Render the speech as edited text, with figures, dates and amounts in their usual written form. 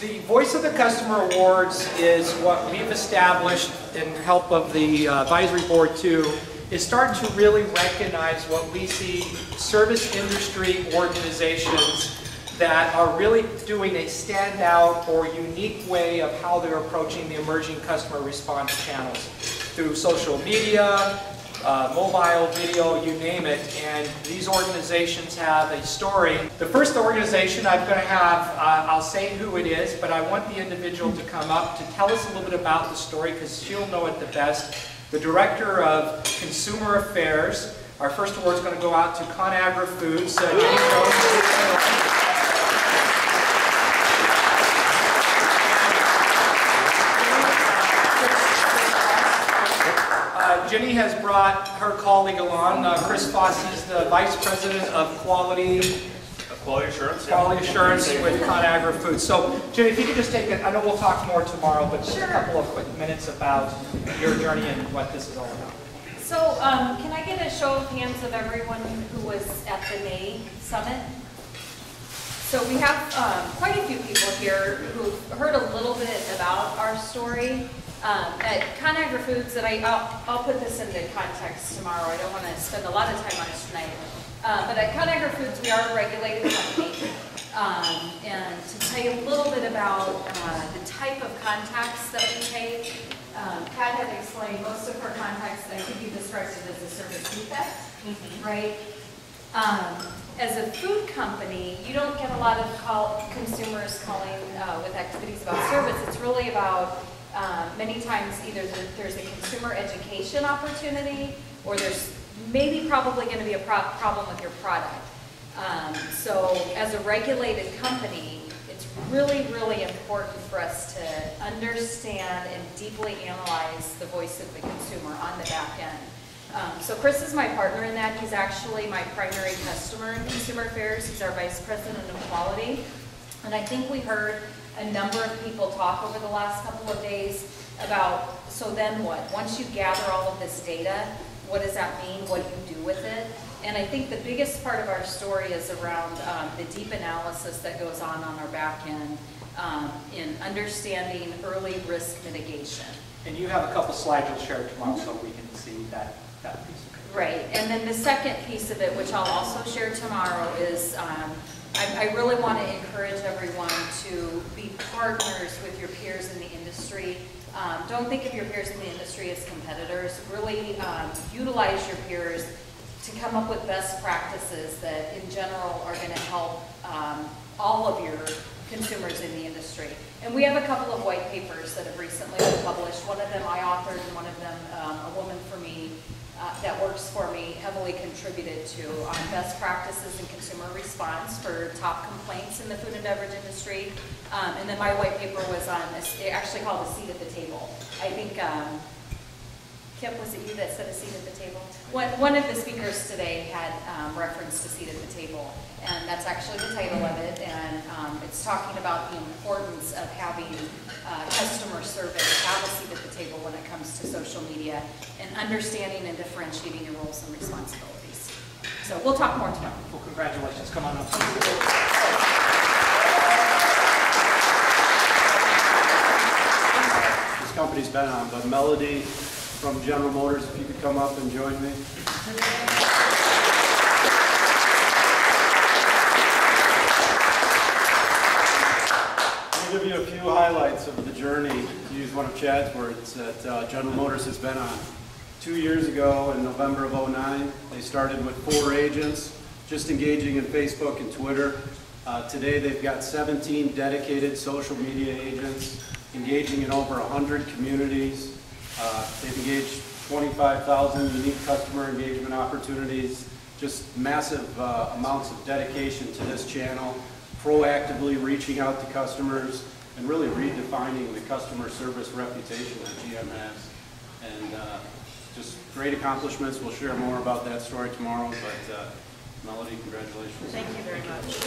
The Voice of the Customer Awards is what we've established in help of the advisory board too, is starting to really recognize what we see service industry organizations that are really doing a standout or unique way of how they're approaching the emerging customer response channels through social media, mobile, video, you name it, and these organizations have a story. The first organization I'm going to have, I'll say who it is, but I want the individual to come up to tell us a little bit about the story because she'll know it the best. The Director of Consumer Affairs. Our first award is going to go out to ConAgra Foods, Jeanne Jones. Jenny has brought her colleague along. Chris Foss is the Vice President of Quality Assurance with ConAgra Foods. So, Jenny, if you could just take it, I know we'll talk more tomorrow, but just a couple of quick minutes about your journey and what this is all about. So, can I get a show of hands of everyone who was at the May Summit? So we have quite a few people here who've heard a little bit about our story. At ConAgra Foods, and I'll put this into context tomorrow. I don't want to spend a lot of time on it tonight. But at ConAgra Foods, we are a regulated company. And to tell you a little bit about the type of contacts that we take, Kat had explained most of her contacts, I think you described it as a service defect, right? As a food company, you don't get a lot of consumers calling with activities about service. It's really about many times either there's a consumer education opportunity or there's probably going to be a problem with your product. So as a regulated company, it's really, really important for us to understand and deeply analyze the voice of the consumer on the back end. So Chris is my partner in that. He's actually my primary customer in consumer affairs. He's our vice president of quality. And I think we heard a number of people talk over the last couple of days about, so then what? Once you gather all of this data, what does that mean? What do you do with it? And I think the biggest part of our story is around the deep analysis that goes on our back end in understanding early risk mitigation. And you have a couple slides you'll share tomorrow so we can see that piece of it. Right, and then the second piece of it, which I'll also share tomorrow, is I really want to encourage everyone to be partners with your peers in the industry. Don't think of your peers in the industry as competitors. Really utilize your peers to come up with best practices that in general are going to help all of your consumers in the industry. And we have a couple of white papers that have recently been published. One of them I authored and one of them a woman for me that works for me heavily contributed to on best practices in consumer response for top complaints in the food and beverage industry. And then my white paper was on this, it actually called A Seat at the Table. I think, Kip, was it you that said A Seat at the Table? One of the speakers today had referenced A Seat at the Table, and that's actually the title of it, and it's talking about the importance of having customer service, have a seat at the table when it comes to social media, and understanding and differentiating your roles and responsibilities. So we'll talk more tomorrow. Well, congratulations. Come on up. This company's been on, but Melody from General Motors, if you could come up and join me. I'll give you a few highlights of the journey, to use one of Chad's words, that General Motors has been on. 2 years ago, in November of '09, they started with 4 agents, just engaging in Facebook and Twitter. Today they've got 17 dedicated social media agents, engaging in over 100 communities. They've engaged 25,000 unique customer engagement opportunities, just massive amounts of dedication to this channel, proactively reaching out to customers, and really redefining the customer service reputation that GM has. And just great accomplishments. We'll share more about that story tomorrow, but Melody, congratulations. Thank you very much.